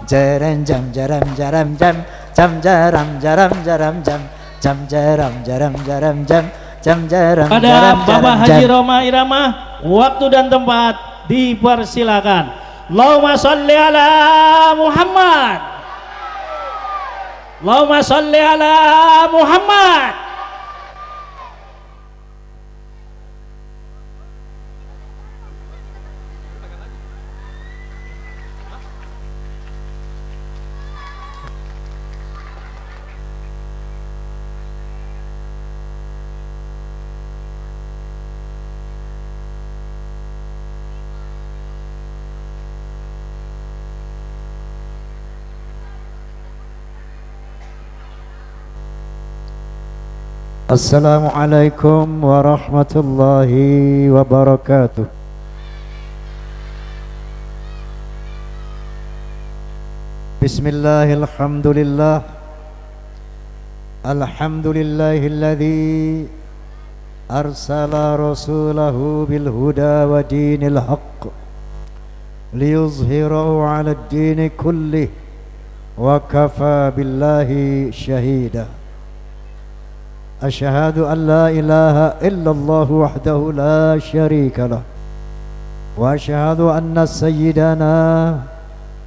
jaram jam jaram jaram jam jam jaram jaram jaram jam jam jaram jaram jaram jam jam jaram pada jaram Bapak jaram Haji jam. Roma Irama, waktu dan tempat dipersilakan. Allahumma sholli ala Muhammad. Allahumma sholli ala Muhammad. Assalamualaikum warahmatullahi wabarakatuh. Bismillahirrahmanirrahim. Alhamdulillahilladzi arsala rasulahu bil huda wa dinil haqq liyuzhirahu 'ala ad-din kullih wa kafa billahi shahida. أشهد أن لا إله إلا الله وحده لا شريك له وأشهد أن سيدنا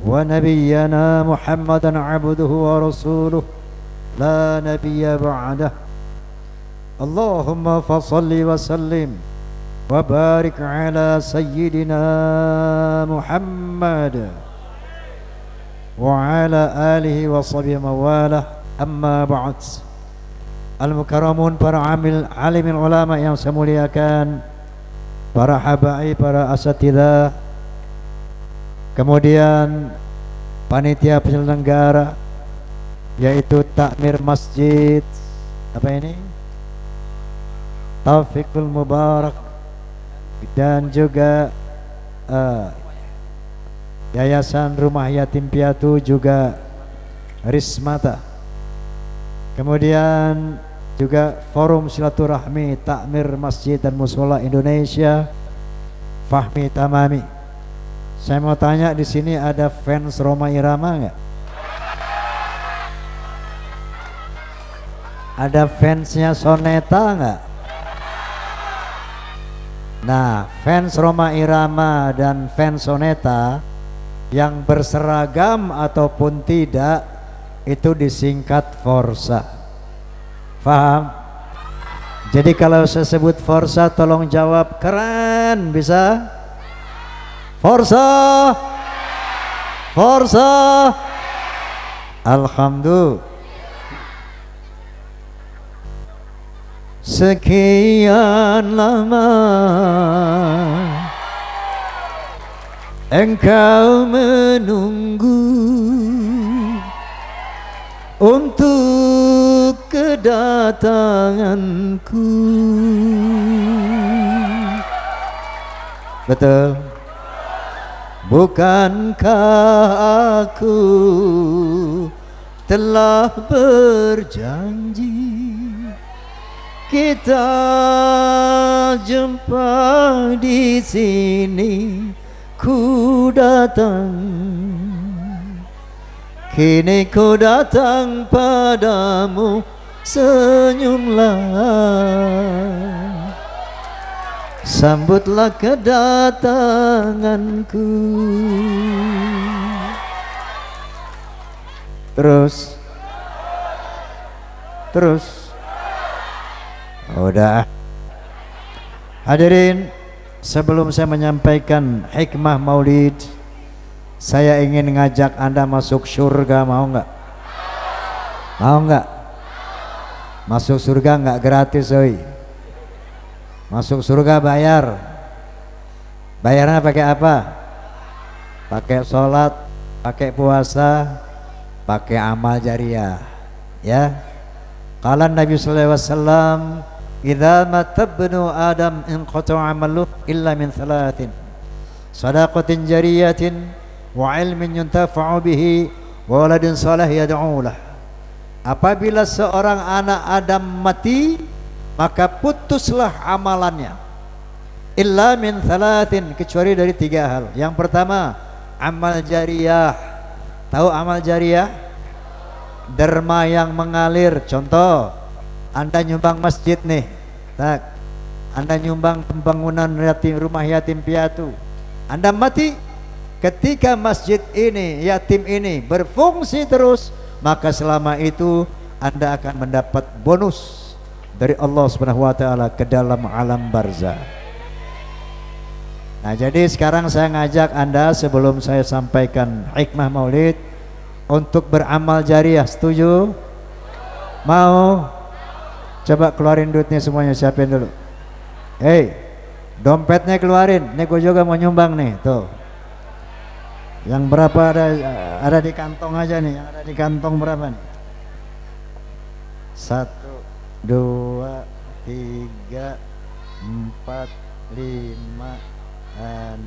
ونبينا محمدا عبده ورسوله لا نبي بعده. اللهم فصل وسلم وبارك على سيدنا محمد وعلى آله وصحبه ومواله. أما بعد. Al-Mukarramun, para alimil ulama yang saya muliakan, para habaib, para asatidzah, kemudian panitia penyelenggara yaitu takmir masjid apa ini Taufiqul Mubarak, dan juga Yayasan Rumah Yatim Piatu, juga Rismata, kemudian juga Forum Silaturahmi Takmir Masjid dan Mushola Indonesia, Fahmi Tamami. Saya mau tanya, di sini ada fans Roma Irama nggak? Ada fansnya Soneta nggak? Nah, fans Roma Irama dan fans Soneta yang berseragam ataupun tidak itu disingkat Forsa. Faham? Jadi kalau saya sebut Forsa, tolong jawab keren, bisa? Forsa, Forsa, Alhamdulillah. Sekian lama engkau menunggu untuk kedatanganku. Betul? Bukankah aku telah berjanji kita jumpa di sini? Ku datang, kini ku datang padamu, senyumlah, sambutlah kedatanganku. Terus udah. Hadirin, sebelum saya menyampaikan hikmah maulid, saya ingin ngajak Anda masuk surga. Mau nggak? Mau nggak? Masuk surga nggak gratis, oi. Masuk surga bayar. Bayarnya pakai apa? Pakai sholat, pakai puasa, pakai amal jariah. Ya. Qala Nabi sallallahu alaihi wasallam, "Idza mata ibnu Adam inqata'a 'amaluhu illa min thalathin. Shadaqatin jariyatin wa 'ilmin yuntafa'u bihi wa waladin salih yad'u lah." Apabila seorang anak Adam mati, maka putuslah amalannya. Illa min thalathin, kecuali dari 3 hal. Yang pertama, amal jariyah, Tahu amal jariah? Derma yang mengalir. Contoh, Anda nyumbang masjid nih, tak? Anda nyumbang pembangunan rumah yatim piatu. Anda mati, ketika masjid ini, yatim ini berfungsi terus, maka selama itu Anda akan mendapat bonus dari Allah Subhanahu wa taala ke dalam alam barzah. Nah, jadi sekarang saya ngajak Anda sebelum saya sampaikan hikmah Maulid untuk beramal jariah. Setuju? Mau? Coba keluarin duitnya semuanya, siapin dulu. Hei, dompetnya keluarin. Nih gue juga mau nyumbang nih, tuh. Yang berapa ada di kantong aja nih, yang ada di kantong berapa nih? 1, 2, 3, 4, 5, 6, 7,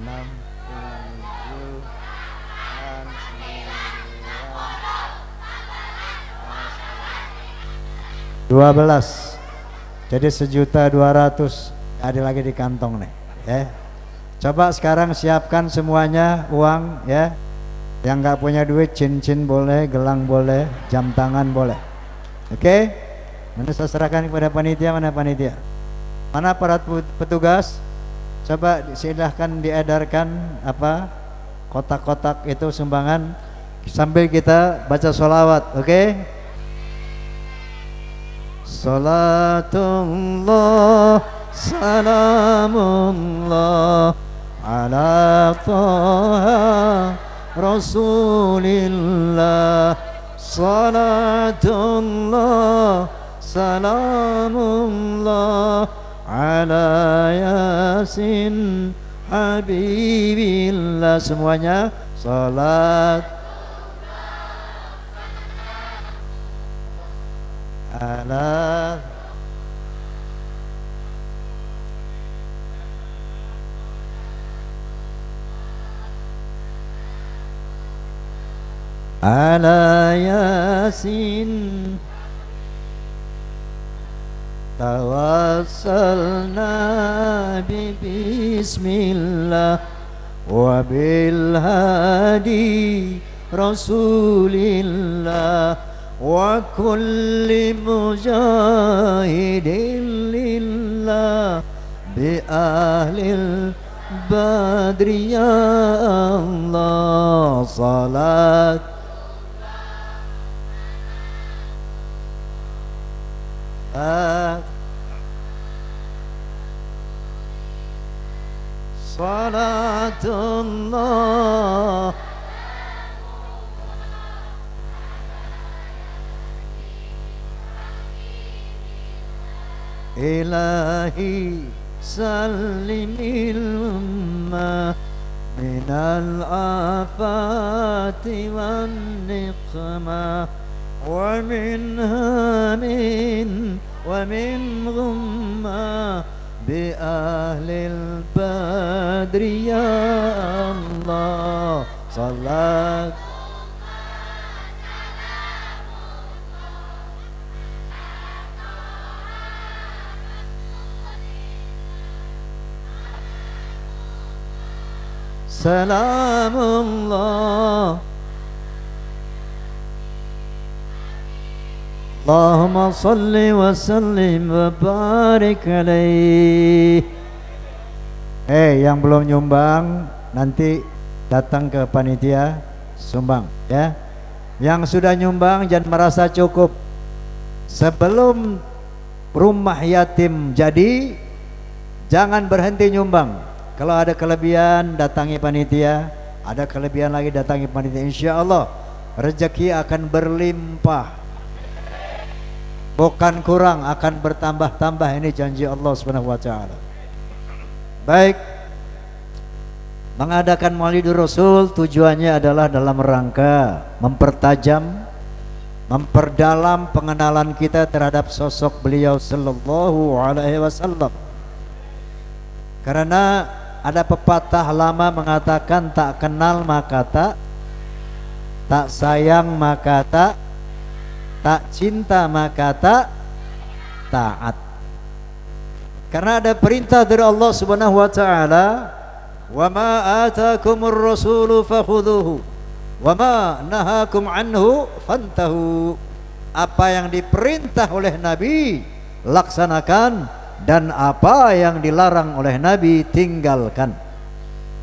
12. Jadi 1.200.000 ada lagi di kantong nih, ya. Coba sekarang siapkan semuanya uang, ya. Yang nggak punya duit, cincin boleh, gelang boleh, jam tangan boleh. Oke? Mana saya serahkan kepada panitia, mana panitia? Mana para petugas? Coba silahkan diedarkan apa kotak-kotak itu sumbangan sambil kita baca sholawat, oke? Salatullah salamullah ala taha rasulillah. Salatullah salamullah ala yasin habibillah. Semuanya salat ala ala yasin tawassalna bismillah wa bil hadi rasulillah wa kulli mujahidin lillah bi ahlil badri ya Allah. Salat salatullah ilahi sallimil ummah minal afati wan niqmah wa min hamin wa min ghumma bi ahlil badri ya Allah. Salat salamullah Allahumma salli wa sallim wa barik alaih. Yang belum nyumbang nanti datang ke panitia sumbang, ya. Yang sudah nyumbang jangan merasa cukup. Sebelum rumah yatim jadi, jangan berhenti nyumbang. Kalau ada kelebihan datangi panitia, ada kelebihan lagi datangi panitia. Insya Allah rezeki akan berlimpah, bukan kurang, akan bertambah-tambah. Ini janji Allah Subhanahu wa taala. Baik, mengadakan Maulidur Rasul tujuannya adalah dalam rangka mempertajam, memperdalam pengenalan kita terhadap sosok beliau sallallahu alaihi wasallam. Karena ada pepatah lama mengatakan tak kenal maka tak sayang maka tak cinta maka taat. Karena ada perintah dari Allah Subhanahu wa taala, "Wa ma atakumur rasulu fakhudhuhu wa ma nahakum anhu fantahu. Apa yang diperintah oleh Nabi laksanakan, dan apa yang dilarang oleh Nabi tinggalkan.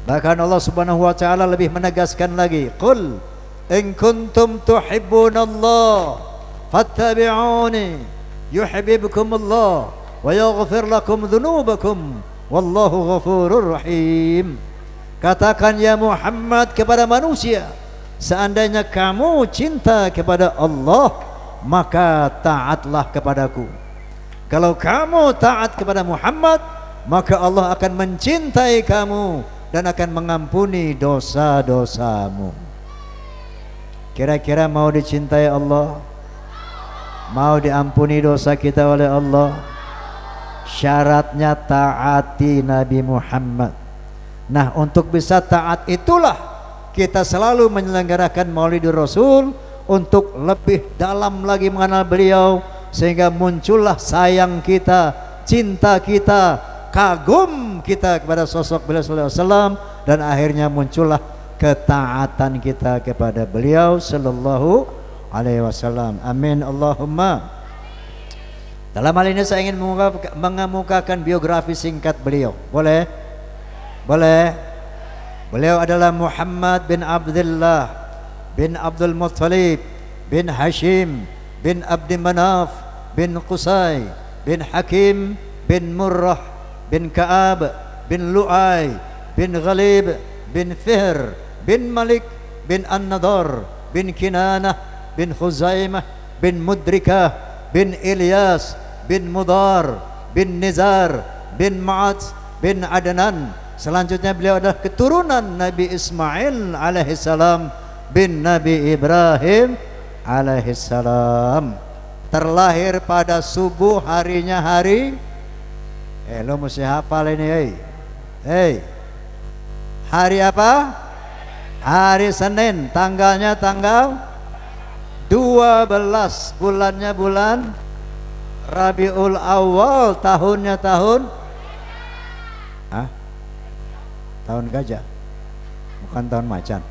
Bahkan Allah Subhanahu wa taala lebih menegaskan lagi, qul in kuntum tuhibbunallah fattabi'uni yuhibbukumullah wa yaghfir lakum dhunubakum wallahu ghafurur rahim. Katakan ya Muhammad kepada manusia, seandainya kamu cinta kepada Allah, maka taatlah kepadaku. Kalau kamu taat kepada Muhammad, maka Allah akan mencintai kamu dan akan mengampuni dosa-dosamu. Kira-kira mau dicintai Allah? Mau diampuni dosa kita oleh Allah? Syaratnya taati Nabi Muhammad. Nah, untuk bisa taat itulah kita selalu menyelenggarakan Maulidur Rasul, untuk lebih dalam lagi mengenal beliau, sehingga muncullah sayang kita, cinta kita, kagum kita kepada sosok beliau sallallahu alaihi wasallam, dan akhirnya muncullah ketaatan kita kepada beliau sallallahu alaihi wasallam. Amin Allahumma. Dalam hal ini saya ingin mengemukakan biografi singkat beliau. Boleh? Boleh. Beliau adalah Muhammad bin Abdullah bin Abdul Muttalib bin Hashim bin Abdi Manaf bin Qusay bin Hakim bin Murrah bin Ka'ab bin Lu'ay bin Ghalib bin Fihr bin Malik bin An-Nadar bin Kinanah bin Khuzaimah bin Mudrikah bin Ilyas bin Mudar bin Nizar bin Ma'ad bin Adnan. Selanjutnya beliau adalah keturunan Nabi Ismail alaihissalam bin Nabi Ibrahim alaihissalam. Terlahir pada subuh harinya hari, lo mesti hafal ini, hari apa? Hari Senin. Tanggalnya tanggal 12, bulannya bulan Rabiul Awal, tahunnya tahun tahun gajah, bukan tahun macan.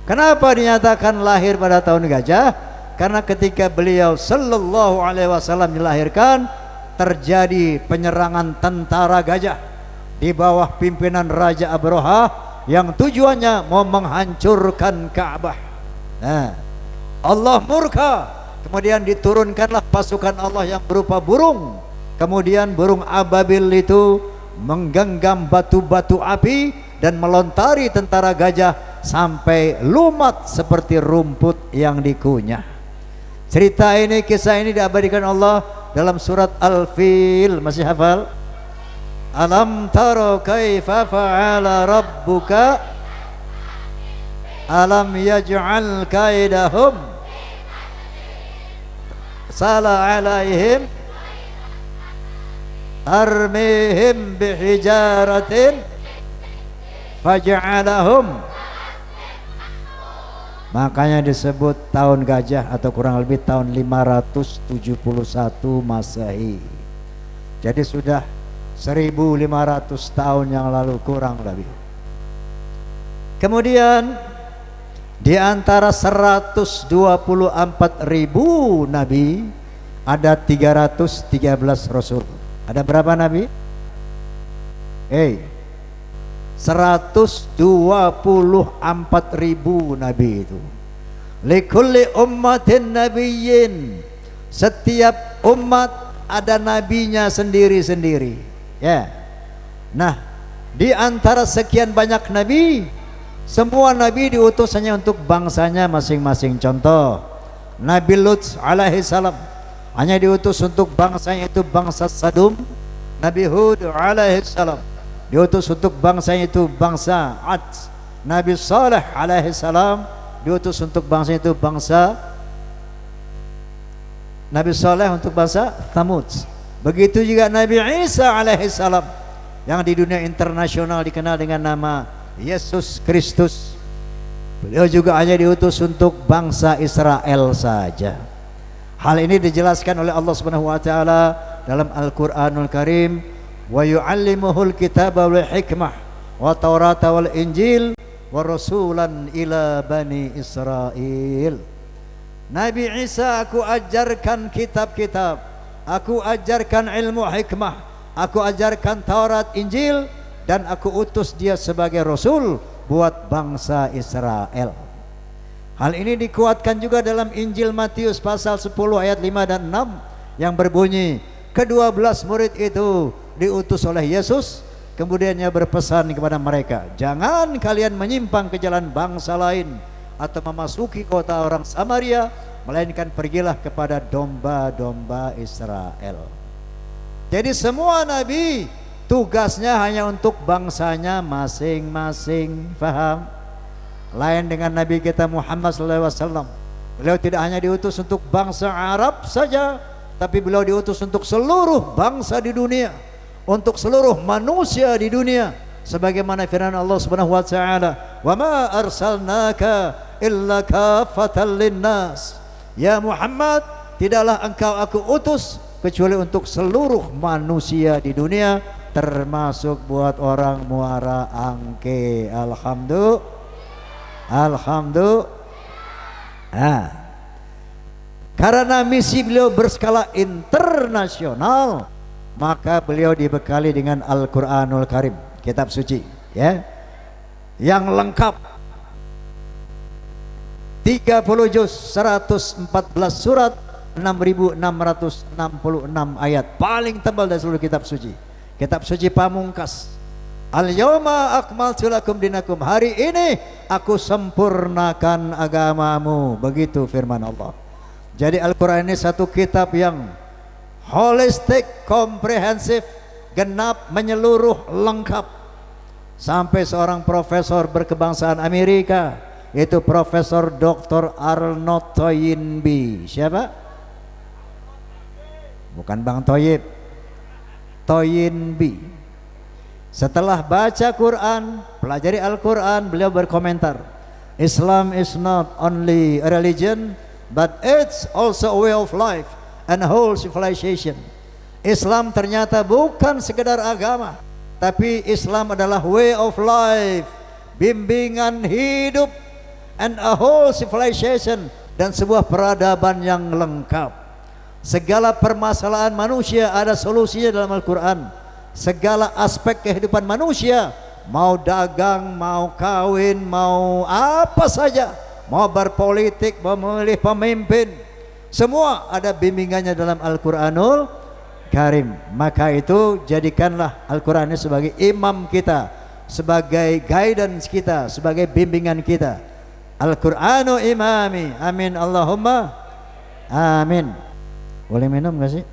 Kenapa dinyatakan lahir pada tahun gajah? Karena ketika beliau sallallahu alaihi wasallam dilahirkan, terjadi penyerangan tentara gajah di bawah pimpinan Raja Abraha yang tujuannya mau menghancurkan Ka'bah. Nah, Allah murka, kemudian diturunkanlah pasukan Allah yang berupa burung. Kemudian burung ababil itu menggenggam batu-batu api dan melontari tentara gajah sampai lumat seperti rumput yang dikunyah. Cerita ini, kisah ini diabadikan Allah dalam surat Al-Fil. Masih hafal? Alam taro kaifa fa'ala rabbuka alam yaj'al kaidahum sala alaihim armihim bihijaratin faj'alahum. Makanya disebut tahun gajah atau kurang lebih tahun 571 Masehi. Jadi sudah 1500 tahun yang lalu kurang lebih. Kemudian di antara 124.000 nabi ada 313 rasul. Ada berapa nabi? 124.000 nabi itu. Likulli ummatin nabiyyin. Setiap umat ada nabinya sendiri-sendiri. Ya. Nah, di antara sekian banyak nabi, semua nabi diutus hanya untuk bangsanya masing-masing. Contoh, Nabi Lut alaihi salam hanya diutus untuk bangsanya itu bangsa Sadum. Nabi Hud alaihi salam diutus untuk bangsanya itu bangsa Ad. Nabi Saleh alaihi salam diutus untuk bangsa itu bangsa Nabi Saleh untuk bangsa Thamud. Begitu juga Nabi Isa alaihi salam yang di dunia internasional dikenal dengan nama Yesus Kristus. Beliau juga hanya diutus untuk bangsa Israel saja. Hal ini dijelaskan oleh Allah Subhanahu wa taala dalam Al-Qur'anul Karim, wa yu'allimuhul kitaba wal hikmah wa taurata wal injil wa rasulan ila bani Israel. Nabi Isa aku ajarkan kitab-kitab, aku ajarkan ilmu hikmah, aku ajarkan Taurat, Injil, dan aku utus dia sebagai rasul buat bangsa Israel. Hal ini dikuatkan juga dalam Injil Matius pasal 10 ayat 5 dan 6 yang berbunyi, ke-12 murid itu diutus oleh Yesus, kemudiannya berpesan kepada mereka, jangan kalian menyimpang ke jalan bangsa lain atau memasuki kota orang Samaria, melainkan pergilah kepada domba-domba Israel. Jadi semua nabi tugasnya hanya untuk bangsanya masing-masing, faham? Lain dengan Nabi kita Muhammad SAW. Beliau tidak hanya diutus untuk bangsa Arab saja, tapi beliau diutus untuk seluruh bangsa di dunia, untuk seluruh manusia di dunia. Sebagaimana firman Allah Subhanahu wa taala, "Wa ma arsalnaka illa kafatan linnas." Ya Muhammad, tidaklah engkau aku utus kecuali untuk seluruh manusia di dunia, termasuk buat orang muara angke. Alhamdulillah. Karena misi beliau berskala internasional, maka beliau dibekali dengan Al-Quranul Karim, kitab suci, ya, yang lengkap, 30 juz, 114 surat, 6.666 ayat, paling tebal dari seluruh kitab suci. Kitab suci pamungkas, Al-yawma akmaltu lakum dinakum, hari ini aku sempurnakan agamamu, begitu firman Allah. Jadi Al-Quran ini satu kitab yang holistik, komprehensif, genap, menyeluruh, lengkap. Sampai seorang profesor berkebangsaan Amerika, yaitu Profesor Dr. Arnold Toynbee. Siapa? Bukan Bang Toyib, Toynbee. Setelah baca Quran, pelajari Al-Quran, beliau berkomentar, Islam is not only a religion, but it's also a way of life and a whole civilization. Islam ternyata bukan sekedar agama, tapi Islam adalah way of life, bimbingan hidup, and a whole civilization, dan sebuah peradaban yang lengkap. Segala permasalahan manusia ada solusinya dalam Al-Quran. Segala aspek kehidupan manusia, mau dagang, mau kawin, mau apa saja, mau berpolitik, mau memilih pemimpin, semua ada bimbingannya dalam Al-Quranul Karim. Maka itu jadikanlah Al-Quran ini sebagai imam kita, sebagai guidance kita, sebagai bimbingan kita. Al-Quranu imami, amin Allahumma amin. Boleh minum gak sih?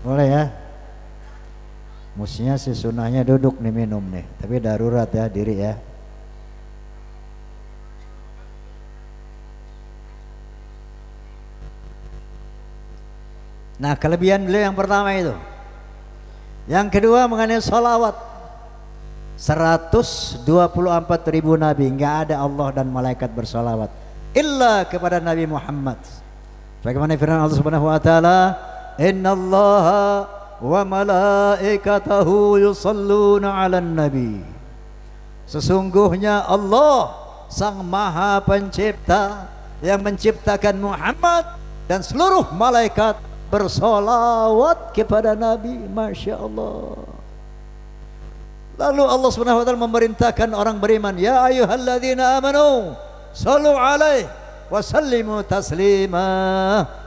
Boleh ya. Mestinya sih sunahnya duduk nih minum nih, tapi darurat ya, diri ya. Nah, kelebihan beliau yang pertama itu. Yang kedua mengenai sholawat, 124.000 nabi, nggak ada Allah dan malaikat bersolawat illa kepada Nabi Muhammad. Bagaimana firman Allah Subhanahu wa taala, innallaha wa malaikatahu yusalluna 'alan nabi. Sesungguhnya Allah sang maha pencipta yang menciptakan Muhammad dan seluruh malaikat bersolawat kepada Nabi. Masya Allah. Lalu Allah Subhanahu wa taala memerintahkan orang beriman, ya ayyuhalladzina amanu sallu alaihi wa sallimu taslima.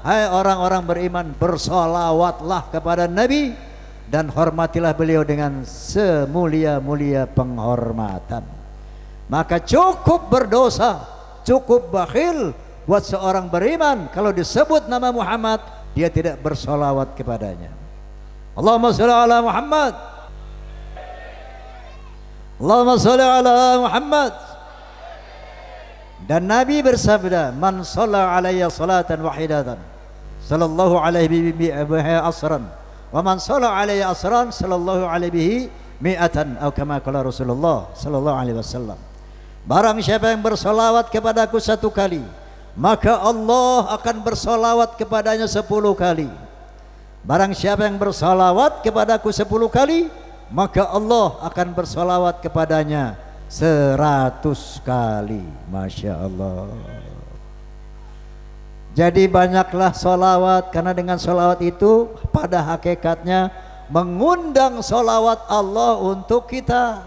Hai orang-orang beriman, bersolawatlah kepada Nabi dan hormatilah beliau dengan semulia-mulia penghormatan. Maka cukup berdosa, cukup bakhil buat seorang beriman kalau disebut nama Muhammad dia tidak bersolawat kepadanya. Allahumma sholli ala Muhammad, Allahumma sholli ala Muhammad. Dan Nabi bersabda, man shalla alayya salatan wahidatan sallallahu alaihi bihi asran, wa man shalla alayya asran sallallahu alaihi mi'atan, atau kama qala Rasulullah sallallahu alaihi wasallam. Barang siapa yang bersolawat kepadaku 1 kali, maka Allah akan bersolawat kepadanya 10 kali. Barang siapa yang bersolawat kepadaku 10 kali, maka Allah akan bersolawat kepadanya 100 kali. Masya Allah. Jadi banyaklah solawat, karena dengan solawat itu pada hakikatnya mengundang solawat Allah untuk kita.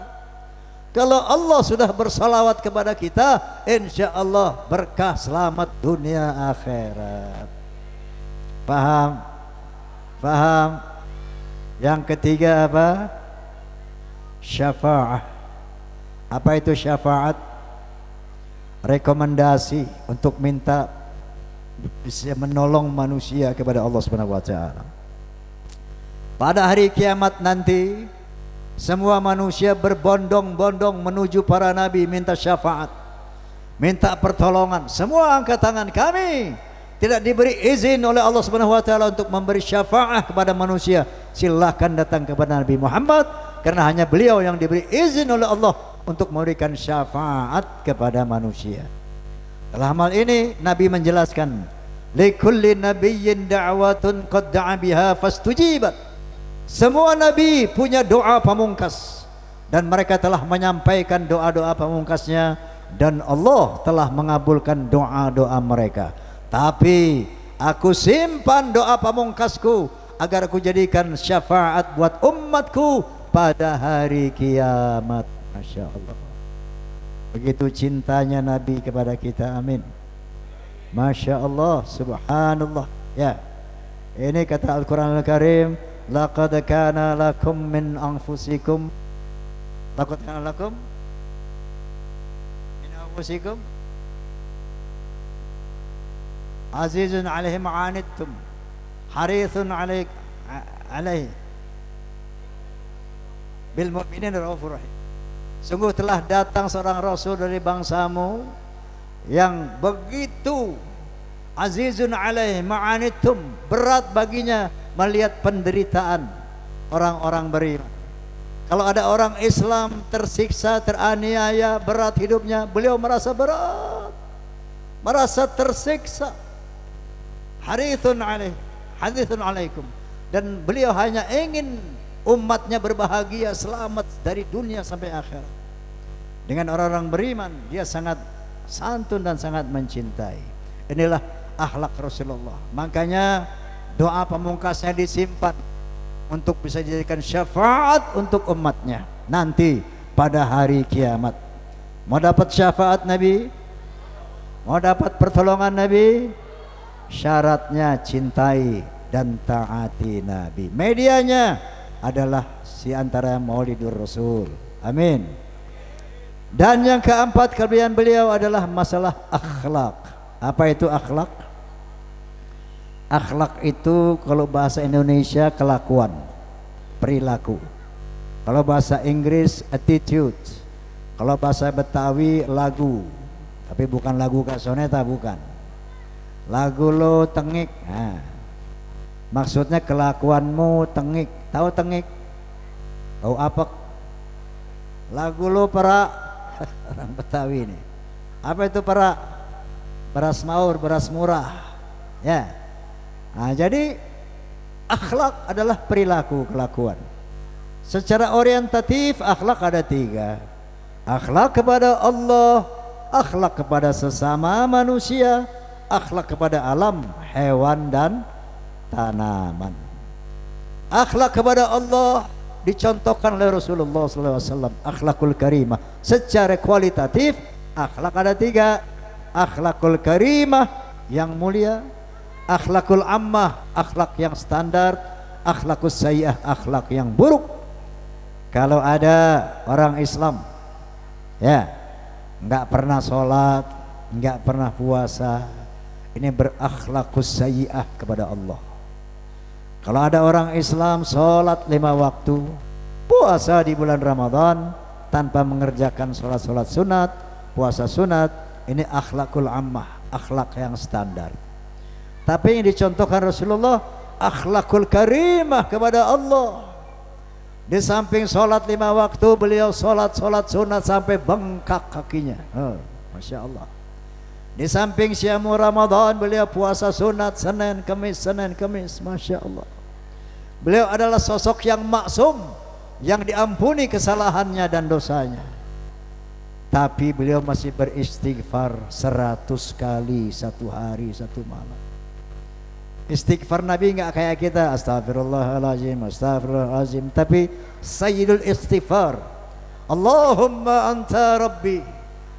Kalau Allah sudah bersolawat kepada kita, insya Allah berkah selamat dunia akhirat. Paham? Paham? Yang ketiga apa? Syafa'ah. Apa itu syafaat? Rekomendasi untuk minta bisa menolong manusia kepada Allah Subhanahu wa taala. Pada hari kiamat nanti, semua manusia berbondong-bondong menuju para nabi minta syafaat, minta pertolongan. Semua angkat tangan, kami tidak diberi izin oleh Allah Subhanahu wa taala untuk memberi syafaat kepada manusia. Silahkan datang kepada Nabi Muhammad, karena hanya beliau yang diberi izin oleh Allah untuk memberikan syafaat kepada manusia. Dalam hal ini Nabi menjelaskan, likulli nabiyyin da'watun qad da'a biha fastujibat. Semua nabi punya doa pamungkas, dan mereka telah menyampaikan doa-doa pamungkasnya, dan Allah telah mengabulkan doa-doa mereka. Tapi aku simpan doa pamungkasku agar aku jadikan syafaat buat umatku pada hari kiamat. Masya Allah. Begitu cintanya Nabi kepada kita. Amin. Masya Allah. Subhanallah. Ya, ini kata Al-Quran Al-Karim, laqad kana lakum min anfusikum, laqad kana lakum min anfusikum azizun alaihi ma'anittum harithun alaih bil mu'minin raufur rahim. Sungguh telah datang seorang rasul dari bangsamu yang begitu azizun alaih ma'anittum, berat baginya melihat penderitaan orang-orang beriman. Kalau ada orang Islam tersiksa, teraniaya, berat hidupnya, beliau merasa berat, merasa tersiksa. Harithun alaih, hadithun alaikum. Dan beliau hanya ingin umatnya berbahagia, selamat dari dunia sampai akhirat. Dengan orang-orang beriman, dia sangat santun dan sangat mencintai. Inilah akhlak Rasulullah. Makanya doa pamungkasnya disimpan untuk bisa dijadikan syafaat untuk umatnya nanti pada hari kiamat. Mau dapat syafaat Nabi, mau dapat pertolongan Nabi, syaratnya cintai dan taati Nabi. Medianya adalah si antara Maulidur Rasul. Amin. Dan yang keempat, kelebihan beliau adalah masalah akhlak. Apa itu akhlak? Akhlak itu kalau bahasa Indonesia kelakuan, perilaku. Kalau bahasa Inggris attitude. Kalau bahasa Betawi lagu. Tapi bukan lagu kasoneta, bukan. Lagu lo tengik. Nah, maksudnya kelakuanmu tengik. Tahu tengik? Tahu apa? Lagu lo perak. Orang Betawi ini. Apa itu perak? Beras maur, beras murah. Ya. Nah, jadi akhlak adalah perilaku, kelakuan. Secara orientatif akhlak ada 3. Akhlak kepada Allah, akhlak kepada sesama manusia, akhlak kepada alam, hewan dan tanaman. Akhlak kepada Allah dicontohkan oleh Rasulullah SAW, akhlakul karimah. Secara kualitatif akhlak ada 3. Akhlakul karimah yang mulia, akhlakul ammah, akhlak yang standar, akhlakus sayyi'ah, akhlak yang buruk. Kalau ada orang Islam ya nggak pernah sholat, nggak pernah puasa, ini berakhlakus sayyi'ah kepada Allah. Kalau ada orang Islam sholat 5 waktu, puasa di bulan Ramadan tanpa mengerjakan sholat-sholat sunat, puasa sunat, ini akhlakul ammah, akhlak yang standar. Tapi yang dicontohkan Rasulullah akhlakul karimah kepada Allah. Di samping sholat 5 waktu, beliau sholat sunat sampai bengkak kakinya. Masya Allah. Di samping syamu Ramadan, beliau puasa sunat Senin Kemis. Masya Allah. Beliau adalah sosok yang maksum, yang diampuni kesalahannya dan dosanya. Tapi beliau masih beristighfar 100 kali satu hari satu malam. Istighfar Nabi enggak kayak kita astagfirullahalazim, astagfirullahalazim, tapi sayyidul istighfar. Allahumma anta rabbi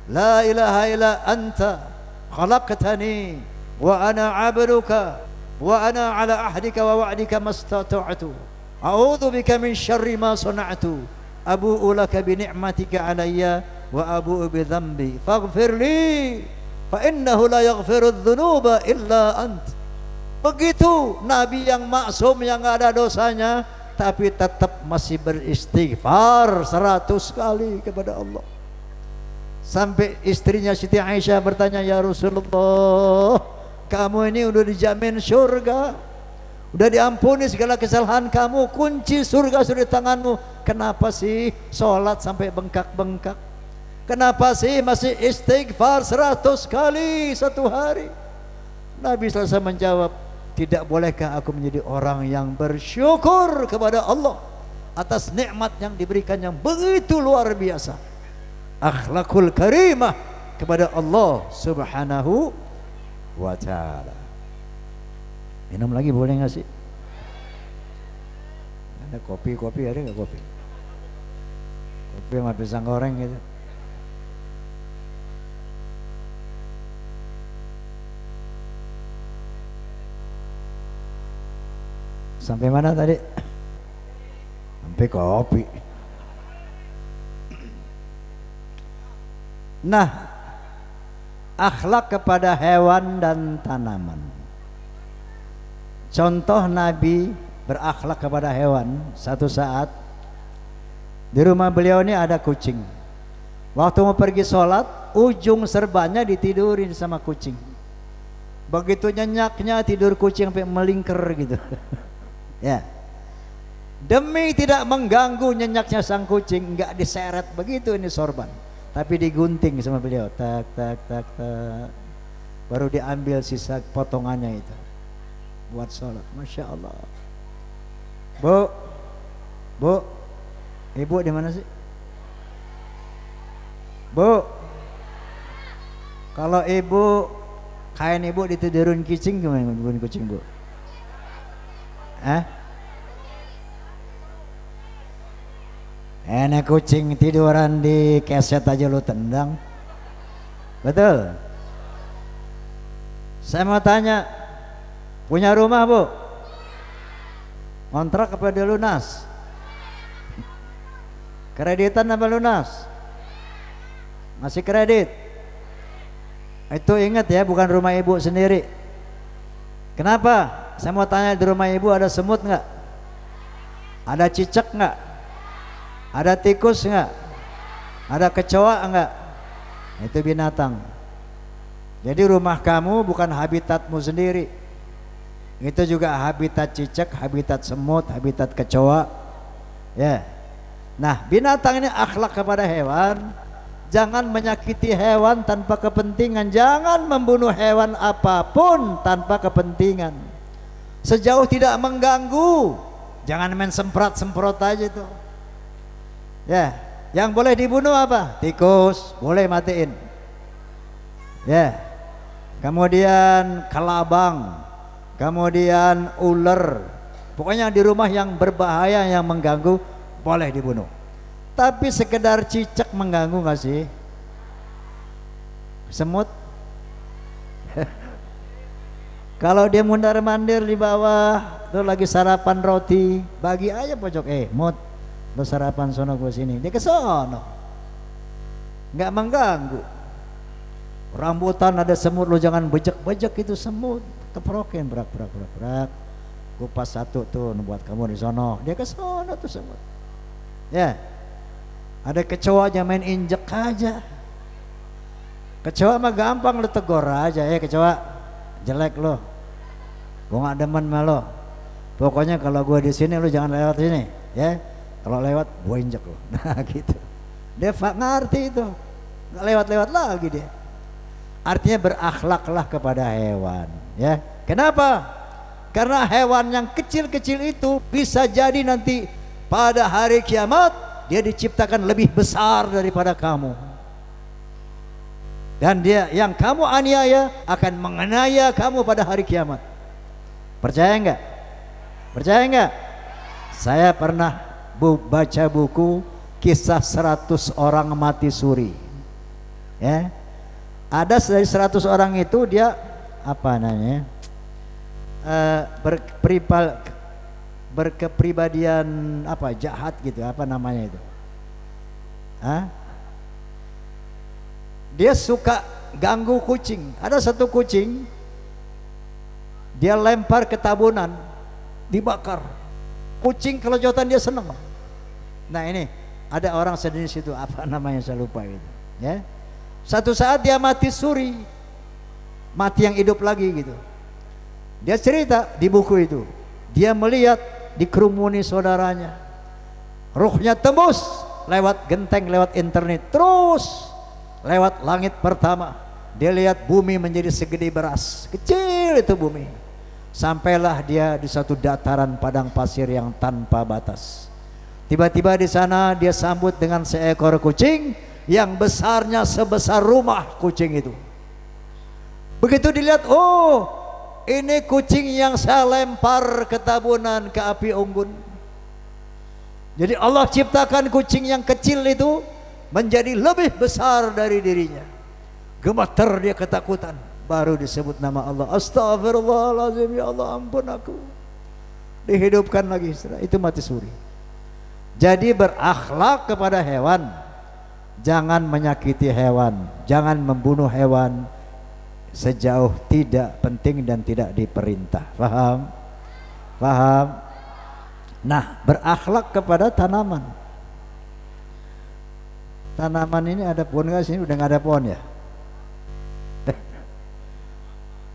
la ilaha illa anta khalaqtani wa ana 'abduka wa ana 'ala ahdika wa wa'dika mastata'tu a'udzu bika min syarri ma sana'tu abu'u laka bi ni'matika 'alayya wa abu'u bi dhanbi faghfir li fa innahu la yaghfiru dzunuba illa ant. Begitu Nabi yang maksum, yang enggak ada dosanya, tapi tetap masih beristighfar 100 kali kepada Allah. Sampai istrinya Siti Aisyah bertanya, ya Rasulullah, kamu ini udah dijamin surga, udah diampuni segala kesalahan kamu, kunci surga sudah di tanganmu, kenapa sih sholat sampai bengkak-bengkak? Kenapa sih masih istighfar 100 kali satu hari? Nabi SAW menjawab, tidak bolehkah aku menjadi orang yang bersyukur kepada Allah atas nikmat yang diberikan yang begitu luar biasa, akhlakul karimah kepada Allah Subhanahu wa ta'ala. Minum lagi boleh nggak sih? Ada kopi ada nggak kopi? Kopi sama pisang goreng gitu. Sampai mana tadi? Sampai kopi. Nah, akhlak kepada hewan dan tanaman. Contoh Nabi berakhlak kepada hewan. Satu saat di rumah beliau ini ada kucing. Waktu mau pergi sholat, ujung serbannya ditidurin sama kucing. Begitu nyenyaknya tidur kucing sampai melingkar gitu. Ya, demi tidak mengganggu nyenyaknya sang kucing, enggak diseret begitu ini sorban, tapi digunting sama beliau, tak tak tak tak, baru diambil sisa potongannya itu buat sholat. Masya Allah. Bu, ibu di mana sih? Bu, kalau ibu kain ibu ditidurin kucing gimana kucing bu? Enak kucing tiduran di keset aja lu tendang. Betul. Saya mau tanya, punya rumah bu? Kontrak apa dia lunas? Kreditan apa lunas? Masih kredit. Itu ingat ya, bukan rumah ibu sendiri. Kenapa? Saya mau tanya, di rumah ibu ada semut nggak? Ada cicak nggak? Ada tikus nggak? Ada kecoa nggak? Itu binatang. Jadi rumah kamu bukan habitatmu sendiri. Itu juga habitat cicak, habitat semut, habitat kecoa. Ya. Nah, binatang ini akhlak kepada hewan. Jangan menyakiti hewan tanpa kepentingan. Jangan membunuh hewan apapun tanpa kepentingan. Sejauh tidak mengganggu, jangan main semprot aja itu. Ya, yang boleh dibunuh apa? Tikus, boleh matiin. Ya, kemudian kelabang, kemudian ular. Pokoknya di rumah yang berbahaya, yang mengganggu, boleh dibunuh. Tapi sekedar cicak mengganggu nggak sih? Semut? Kalau dia mundar-mandir di bawah, tuh lagi sarapan roti, bagi aja pojok, mut, lu sarapan sono gua sini, dia ke sono, nggak mengganggu. Rambutan ada semut, lu jangan bejek-bejek itu semut, keprokin, berak, kupas satu tuh buat kamu di sono, dia ke sono tuh semut. Ya, ada kecoa aja main injek aja. Kecoa mah gampang lu tegur aja, kecoa jelek lo, gua nggak demen sama lo. Pokoknya kalau gua di sini lu jangan lewat sini, ya. Kalau lewat gua injek lo. Nah gitu. Dia ngerti itu, nggak lewat lagi dia. Artinya berakhlaklah kepada hewan, ya. Kenapa? Karena hewan yang kecil-kecil itu bisa jadi nanti pada hari kiamat dia diciptakan lebih besar daripada kamu. Dan dia yang kamu aniaya akan menganiaya kamu pada hari kiamat. Percaya enggak? Percaya enggak? Saya pernah baca buku kisah 100 orang mati suri. Ya. Ada dari 100 orang itu dia apa namanya? Berkepribadian apa jahat gitu, apa namanya itu? Dia suka ganggu kucing. Ada satu kucing dia lempar ke tabunan, dibakar. Kucing kelojotan dia senang. Nah ini ada orang sejenis itu, apa namanya saya lupa itu. Ya, satu saat dia mati suri, mati yang hidup lagi gitu. Dia cerita di buku itu, dia melihat dikerumuni saudaranya, ruhnya tembus lewat genteng, lewat internet, terus lewat langit pertama. Dia lihat bumi menjadi segede beras, kecil itu bumi. Sampailah dia di satu dataran padang pasir yang tanpa batas. Tiba-tiba di sana dia sambut dengan seekor kucing yang besarnya sebesar rumah kucing itu. Begitu dilihat, oh ini kucing yang saya lempar ke tabunan, ke api unggun. Jadi Allah ciptakan kucing yang kecil itu menjadi lebih besar dari dirinya. Gemeter dia ketakutan. Baru disebut nama Allah. Astagfirullahaladzim, ya Allah ampun aku. Dihidupkan lagi, itu mati suri. Jadi berakhlak kepada hewan. Jangan menyakiti hewan, jangan membunuh hewan sejauh tidak penting dan tidak diperintah. Paham? Paham? Nah, berakhlak kepada tanaman. Tanaman ini ada pohon nggak sini? Udah nggak ada pohon ya?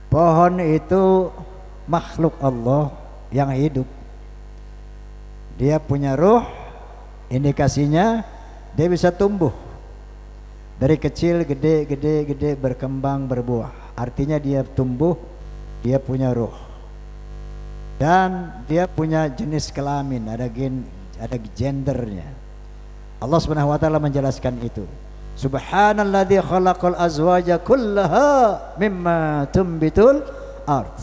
Pohon itu makhluk Allah yang hidup. Dia punya ruh, indikasinya dia bisa tumbuh. Dari kecil gede berkembang berbuah. Artinya dia tumbuh, dia punya ruh. Dan dia punya jenis kelamin, ada gendernya. Allah Subhanahu wa taala menjelaskan itu. Subhanalladzi khalaqal azwaja kullaha mimma tumbitul ard.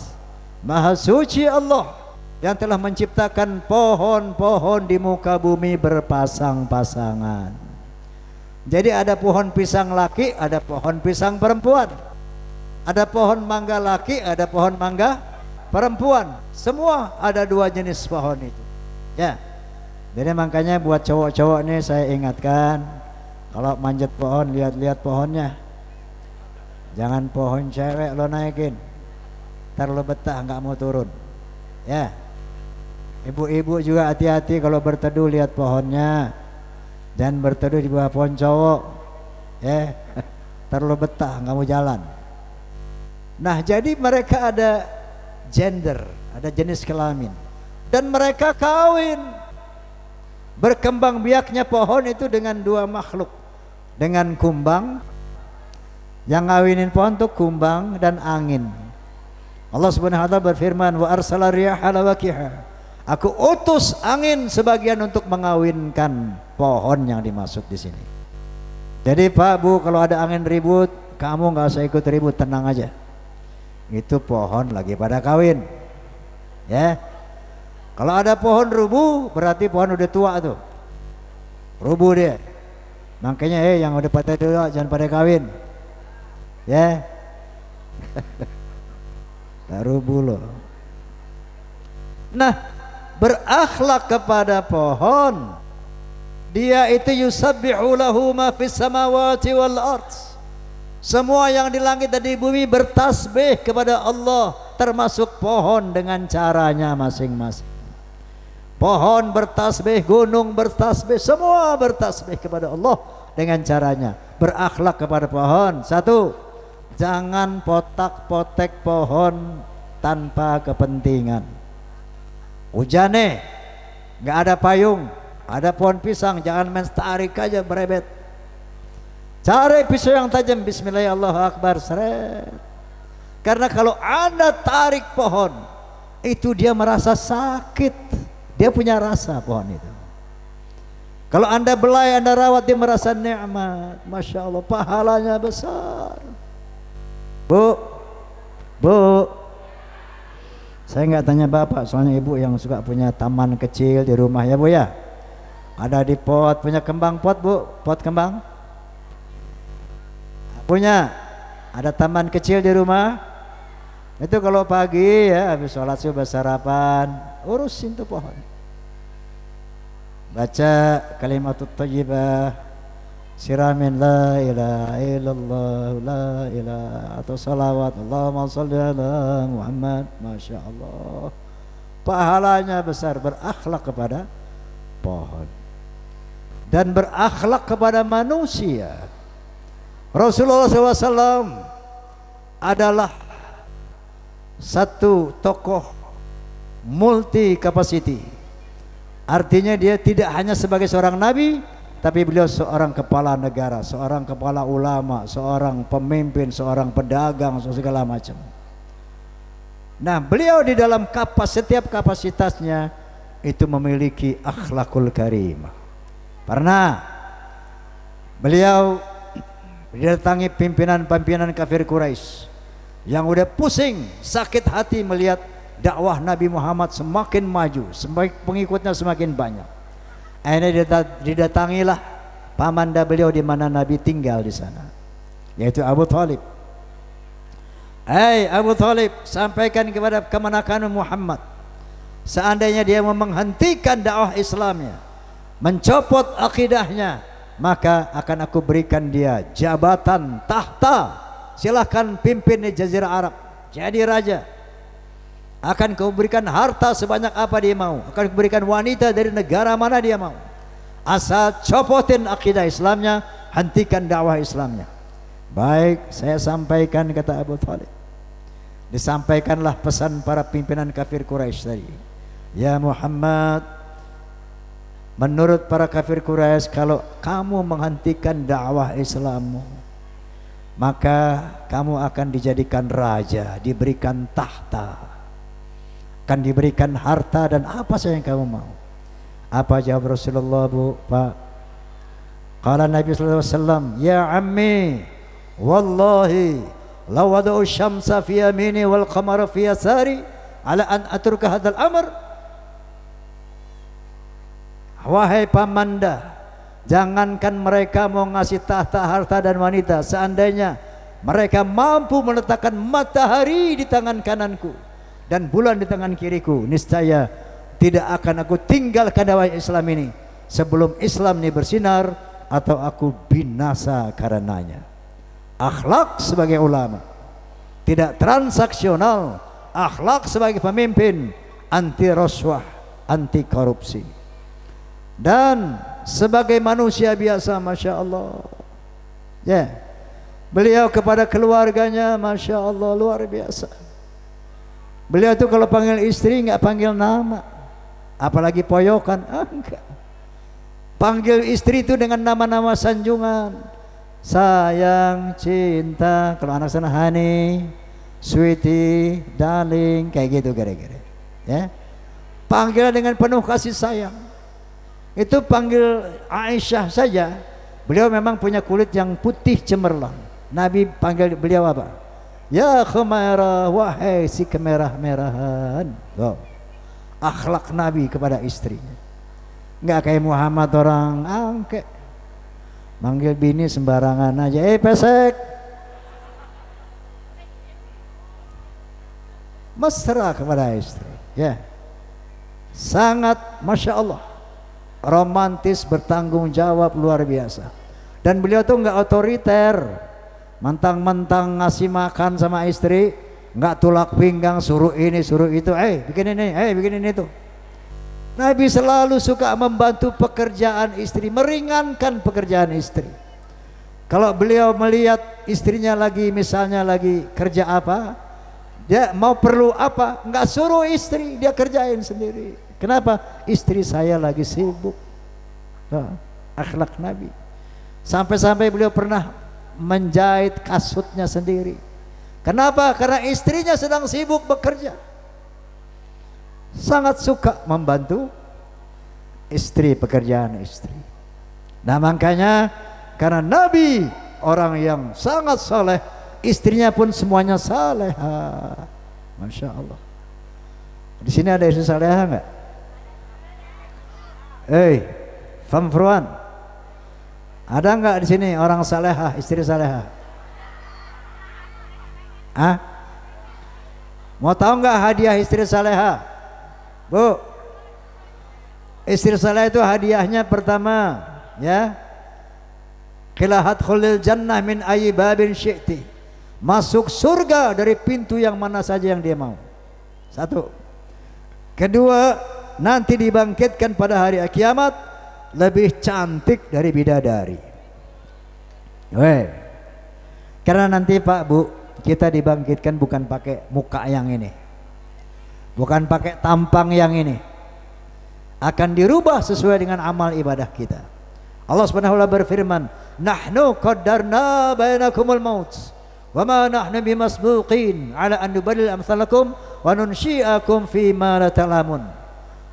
Maha suci Allah yang telah menciptakan pohon-pohon di muka bumi berpasang-pasangan. Jadi ada pohon pisang laki, ada pohon pisang perempuan. Ada pohon mangga laki, ada pohon mangga perempuan. Semua ada dua jenis pohon itu. Ya. Jadi makanya buat cowok-cowok nih saya ingatkan, kalau manjat pohon lihat-lihat pohonnya. Jangan pohon cewek lo naikin, ntar lo betah nggak mau turun. Ya. Ibu-ibu juga hati-hati kalau berteduh lihat pohonnya. Dan berteduh di bawah pohon cowok. Ya. Ntar lo betah nggak mau jalan. Nah, jadi mereka ada gender, ada jenis kelamin. Dan mereka kawin. Berkembang biaknya pohon itu dengan dua makhluk. Dengan kumbang, yang ngawinin pohon itu kumbang dan angin. Allah Subhanahu wa taala berfirman, wa arsala riyaha lawaqiha. Aku utus angin sebagian untuk mengawinkan pohon yang dimaksud di sini. Jadi Pak Bu, kalau ada angin ribut, kamu nggak usah ikut ribut, tenang aja. Itu pohon lagi pada kawin. Ya. Kalau ada pohon rubuh, berarti pohon udah tua tuh. Rubuh dia. Makanya yang udah pada tua jangan pada kawin. Ya. Tak rubuh loh. Nah, berakhlak kepada pohon. Dia itu yusabbihu lahu ma fis samawati wal ard. Semua yang di langit dan di bumi bertasbih kepada Allah, termasuk pohon dengan caranya masing-masing. Pohon bertasbih, gunung bertasbih, semua bertasbih kepada Allah dengan caranya. Berakhlak kepada pohon. Satu, jangan potak-potek pohon tanpa kepentingan. Hujan nggak ada payung, ada pohon pisang, jangan main tarik aja berebet. Cari pisau yang tajam, bismillah Allahu akbar, seret. Karena kalau Anda tarik pohon, itu dia merasa sakit. Dia punya rasa pohon itu. Kalau Anda belai, Anda rawat, dia merasa nikmat. Masya Allah, pahalanya besar. Bu, Bu, saya nggak tanya bapak, soalnya ibu yang suka punya taman kecil di rumah ya Bu ya. Ada di pot, punya kembang pot Bu, pot kembang. Punya, ada taman kecil di rumah. Itu kalau pagi ya, habis sholat subuh sarapan, urusin tuh pohon. Baca kalimatut thayyibah, siramin la ilaha illallah la ilaha, atau salawat Allahumma sholli ala Muhammad. Masya Allah, pahalanya besar. Berakhlak kepada pohon dan berakhlak kepada manusia. Rasulullah SAW adalah satu tokoh multi capacity. Artinya dia tidak hanya sebagai seorang nabi, tapi beliau seorang kepala negara, seorang kepala ulama, seorang pemimpin, seorang pedagang, segala macam. Nah, beliau di dalam setiap kapasitasnya itu memiliki akhlakul karimah. Pernah beliau didatangi pimpinan-pimpinan kafir Quraisy yang udah pusing, sakit hati melihat dakwah Nabi Muhammad semakin maju, pengikutnya semakin banyak. Akhirnya didatangilah pamanda beliau di mana Nabi tinggal di sana, yaitu Abu Thalib. Hai Abu Thalib, sampaikan kepada kemenakan Muhammad, seandainya dia mau menghentikan dakwah Islamnya, mencopot akidahnya, maka akan aku berikan dia jabatan tahta. Silahkan pimpin di Jazirah Arab, jadi raja. Akan kau berikan harta sebanyak apa dia mau, akan kau berikan wanita dari negara mana dia mau, asal copotin akidah Islamnya, hentikan dakwah Islamnya. Baik, saya sampaikan, kata Abu Thalib. Disampaikanlah pesan para pimpinan kafir Quraisy tadi. Ya Muhammad, menurut para kafir Quraisy, kalau kamu menghentikan dakwah Islammu, maka kamu akan dijadikan raja, diberikan tahta, akan diberikan harta dan apa saja yang kamu mau. Apa jawab Rasulullah, Bu, Pak? Qala Nabi sallallahu alaihi wasallam, ya ammi, wallahi law wada'u syamsa fi yamini wal qamara fi yasari ala an atruka hadzal amr. Wahai pamanda, jangankan mereka mau ngasih tahta, harta dan wanita, seandainya mereka mampu meletakkan matahari di tangan kananku dan bulan di tangan kiriku, niscaya tidak akan aku tinggalkan dakwah Islam ini sebelum Islam ini bersinar atau aku binasa karenanya. Akhlak sebagai ulama, tidak transaksional. Akhlak sebagai pemimpin, anti rasuah, anti korupsi. Dan sebagai manusia biasa, Masya Allah ya, beliau kepada keluarganya, Masya Allah, luar biasa. Beliau tuh kalau panggil istri nggak panggil nama, apalagi poyokan, enggak. Panggil istri itu dengan nama-nama sanjungan, sayang, cinta, kalau anak sana honey, sweetie, darling, kayak gitu kira-kira ya. Panggil dengan penuh kasih sayang. Itu panggil Aisyah saja, beliau memang punya kulit yang putih cemerlang. Nabi panggil beliau apa? Ya Khumairah, wahai si kemerah-merahan. Oh, akhlak Nabi kepada istrinya. Enggak kayak Muhammad orang angke, manggil bini sembarangan aja, pesek. Mesra kepada istri ya. Sangat Masya Allah, romantis, bertanggung jawab, luar biasa. Dan beliau tuh enggak otoriter, mentang-mentang ngasih makan sama istri, nggak tulak pinggang, suruh ini suruh itu, bikin ini, bikin ini itu. Nabi selalu suka membantu pekerjaan istri, meringankan pekerjaan istri. Kalau beliau melihat istrinya lagi, misalnya lagi kerja apa, dia mau perlu apa, nggak suruh istri, dia kerjain sendiri. Kenapa? Istri saya lagi sibuk. Nah, akhlak Nabi. Sampai-sampai beliau pernah menjahit kasutnya sendiri. Kenapa? Karena istrinya sedang sibuk bekerja. Sangat suka membantu istri, pekerjaan istri. Nah makanya karena Nabi orang yang sangat saleh, istrinya pun semuanya salehah. Masya Allah. Di sini ada istri salehah nggak? Fam Fruan, ada nggak di sini orang salehah, istri salehah? Mau tahu nggak hadiah istri salehah? Bu, istri salehah itu hadiahnya pertama, ya, Qilahat khulil jannah min ayyi babin syi'ti, masuk surga dari pintu yang mana saja yang dia mau. Satu. Kedua, nanti dibangkitkan pada hari kiamat lebih cantik dari bidadari. Karena nanti Pak Bu, kita dibangkitkan bukan pakai muka yang ini, bukan pakai tampang yang ini, akan dirubah sesuai dengan amal ibadah kita. Allah Subhanahu wa ta'ala berfirman, nahnu qaddarna bainakumul maut wa ma nahnu bimasbuqin ala an nubaddil amsalakum wa nunsyi'akum fi ma la ta'lamun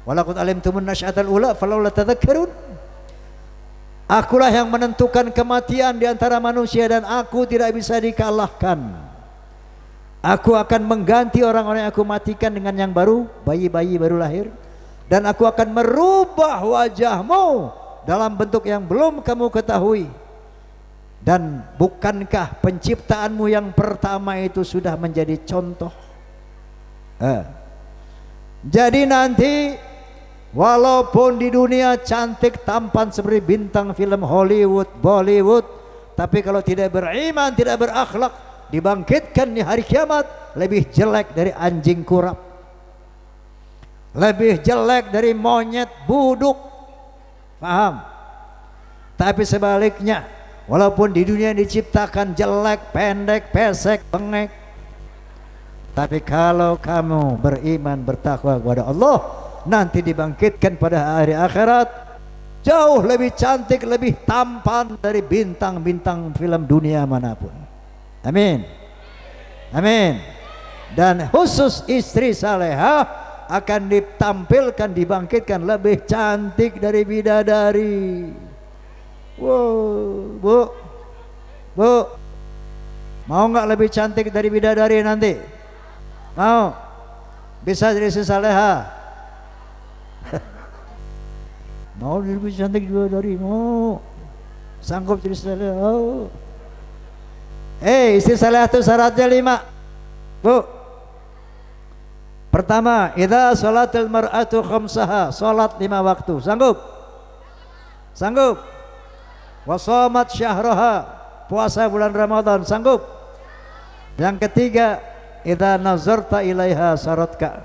wa laqad alimtumun nasy'atal ula falawla tadhakkarun. Akulah yang menentukan kematian di antara manusia dan aku tidak bisa dikalahkan. Aku akan mengganti orang-orang yang aku matikan dengan yang baru, bayi-bayi baru lahir, dan aku akan merubah wajahmu dalam bentuk yang belum kamu ketahui. Dan bukankah penciptaanmu yang pertama itu sudah menjadi contoh? Jadi nanti walaupun di dunia cantik tampan seperti bintang film Hollywood, Bollywood, tapi kalau tidak beriman, tidak berakhlak, dibangkitkan di hari kiamat lebih jelek dari anjing kurap, lebih jelek dari monyet buduk. Paham? Tapi sebaliknya, walaupun di dunia diciptakan jelek, pendek, pesek, bengek, tapi kalau kamu beriman, bertakwa kepada Allah, nanti dibangkitkan pada hari akhirat jauh lebih cantik, lebih tampan dari bintang-bintang film dunia manapun. Amin. Amin. Dan khusus istri salehah akan ditampilkan, dibangkitkan lebih cantik dari bidadari. Wow, Bu, mau nggak lebih cantik dari bidadari nanti? Mau? Bisa jadi istri salehah? Mau lebih cantik bidadari? Mau? Sanggup jadi istri salehah? Istri salehah itu syaratnya 5, Bu. Pertama, idza sholatil mar'atu khamsaha, salat 5 waktu. Sanggup? Sanggup? Wa shamat syahraha, puasa bulan Ramadan. Sanggup? Yang ketiga, idza nazarta ilaiha saratka,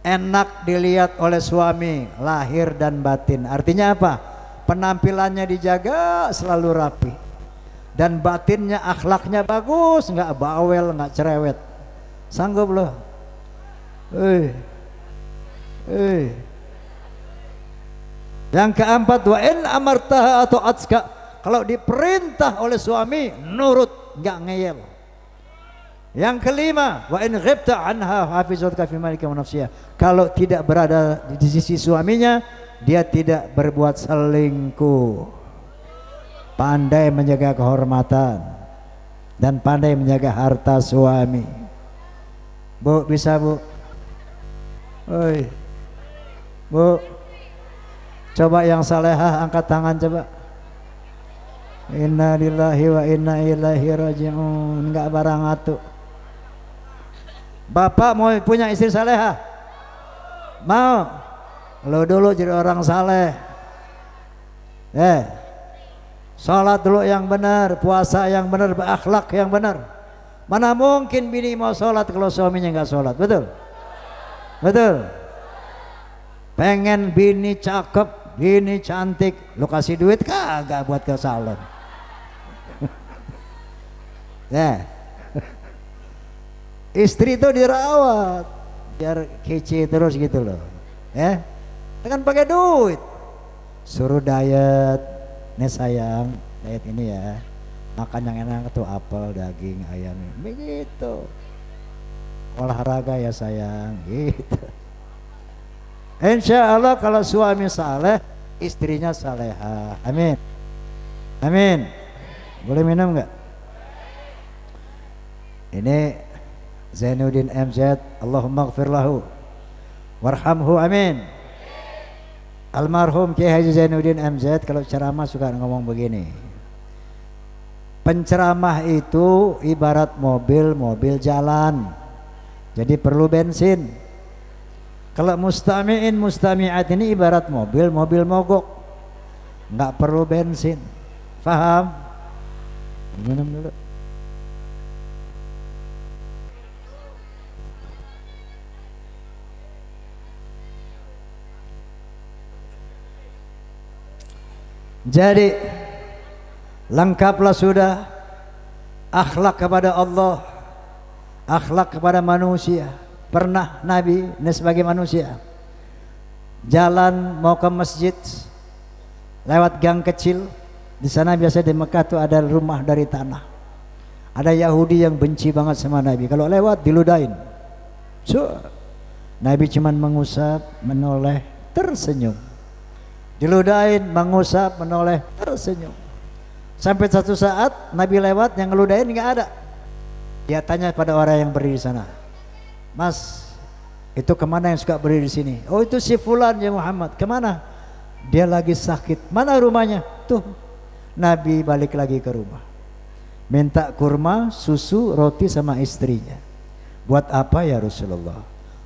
enak dilihat oleh suami lahir dan batin. Artinya apa? Penampilannya dijaga, selalu rapi, dan batinnya, akhlaknya bagus, nggak bawel, nggak cerewet. Sanggup loh? Yang keempat, wa in amartaha atau atska, kalau diperintah oleh suami nurut, nggak ngeyel. Yang kelima, wa in ghibta anha hafizatka fi malika wa nafsiha, kalau tidak berada di sisi suaminya, dia tidak berbuat selingkuh, pandai menjaga kehormatan dan pandai menjaga harta suami. Bu, bisa Bu? Bu, coba yang salehah angkat tangan coba. Inna lillahi wa inna ilaihi raji'un. Enggak barang atu. Bapak mau punya istri salehah? Mau? Lo dulu jadi orang saleh. Salat dulu yang benar, puasa yang benar, berakhlak yang benar. Mana mungkin bini mau salat kalau suaminya enggak salat? Betul? Betul. Pengen bini cakep, bini cantik, lu kasih duit kagak buat ke salon. Istri itu dirawat biar kece terus gitu loh. Dengan pakai duit. Suruh diet, nih sayang, diet ini ya, makan yang enak tuh apel, daging, ayam, begitu. Olahraga ya sayang, gitu. Insya Allah kalau suami saleh, istrinya salehah. Amin. Amin. Boleh minum nggak? Ini Zainuddin MZ, Allahumma gfir lahu warhamhu, amin. Almarhum Kiai Haji Zainuddin MZ kalau ceramah suka ngomong begini, penceramah itu ibarat mobil jalan, jadi perlu bensin. Kalau mustami'in mustami'at ini ibarat mobil mogok, nggak perlu bensin. Faham? Minum dulu. Jadi lengkaplah sudah akhlak kepada Allah, akhlak kepada manusia. Pernah Nabi ini sebagai manusia jalan mau ke masjid lewat gang kecil. Di sana biasa di Mekah tuh ada rumah dari tanah. Ada Yahudi yang benci banget sama Nabi, kalau lewat diludahin. Nabi cuman mengusap, menoleh, tersenyum. Diludahin, mengusap, menoleh, tersenyum. Sampai satu saat Nabi lewat, yang ngeludahin nggak ada. Dia tanya pada orang yang berdiri di sana, Mas, itu kemana yang suka berdiri di sini? Oh, itu si Fulan ya Muhammad. Kemana? Dia lagi sakit. Mana rumahnya? Tuh. Nabi balik lagi ke rumah, minta kurma, susu, roti sama istrinya. Buat apa ya Rasulullah?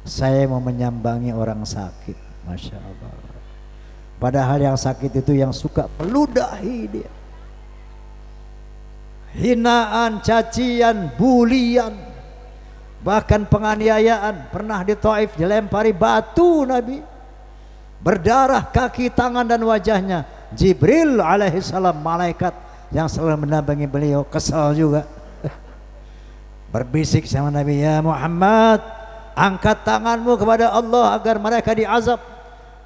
Saya mau menyambangi orang sakit. Masya Allah. Padahal yang sakit itu yang suka meludahi dia. Hinaan, cacian, bulian, bahkan penganiayaan. Pernah di Taif dilempari batu Nabi, berdarah kaki, tangan dan wajahnya. Jibril alaihissalam, malaikat yang selalu mendampingi beliau, kesal juga. Berbisik sama Nabi, ya Muhammad, angkat tanganmu kepada Allah agar mereka diazab,